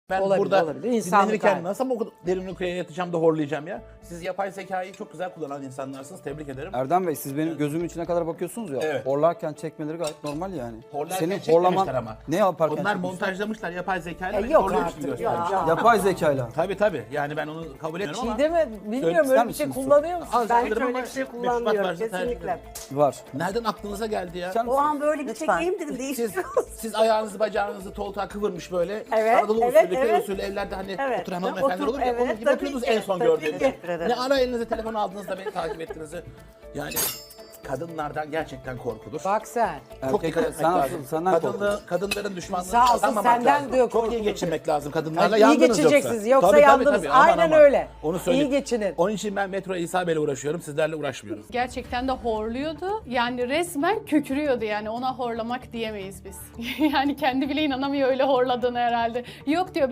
Ben Olabilir, burada olabilir. İnsanlık dinlenirken hali. nasıl o derin uykuya yatacağım da horlayacağım ya. Siz yapay zekayı çok güzel kullanan insanlarsınız. Tebrik ederim. Erdem Bey siz benim gözümün içine kadar bakıyorsunuz ya. Evet. Horlarken çekmeleri gayet normal yani. Horlarken Senin çekmemişler ama. ne yaparken Onlar çekiyorsun? montajlamışlar yapay zekayla. beni Yok horluyormuş gibi artık göstermiş. ya. Yapay zekayla. Tabii. Yani ben onu kabul etmiyorum ama. Çiğdem bilmiyorum İster öyle bir şey misiniz? kullanıyor musun? Az Ben hiç alırım öyle ama bir şey meşrubat kullanmıyorum varsa tercih kesinlikle. ederim. Var. Nereden aklınıza geldi ya? Sen O an böyle bir Lütfen. çekeyim dedim değiştiriyor. Siz ayağınızı bacağınızı toltuğa kıvırmış böyle. Evet, Anadolu evet, usulü, köy evet. usulü evlerde hani Evet. oturan hanımefendiler olur ya. Evet, Onun gibi tabii oturuyordunuz ki, en son tabii gördüğünüz. ki. Ne ara elinize telefon aldığınızda beni takip ettiğinizi. Yani kadınlardan gerçekten korkulur. Bak sen. Çok dikkat Erkekler- etmek sen lazım. asıl senden Kadınların düşmanlığını Sağ olsun, kazanmamak senden lazım. diyor Çok iyi korkulur. geçinmek lazım kadınlarla. İyi Yandınız geçineceksiniz, yoksa Tabii, yandınız. Aman, Aynen aman. öyle. Onu söyleyeyim. İyi geçinin. Onun için ben Metro İsa Bey'le uğraşıyorum. Sizlerle uğraşmıyorum. Gerçekten de horluyordu. Yani resmen kükrüyordu yani. Ona horlamak diyemeyiz biz. Yani kendi bile inanamıyor öyle horladığını herhalde. Yok diyor,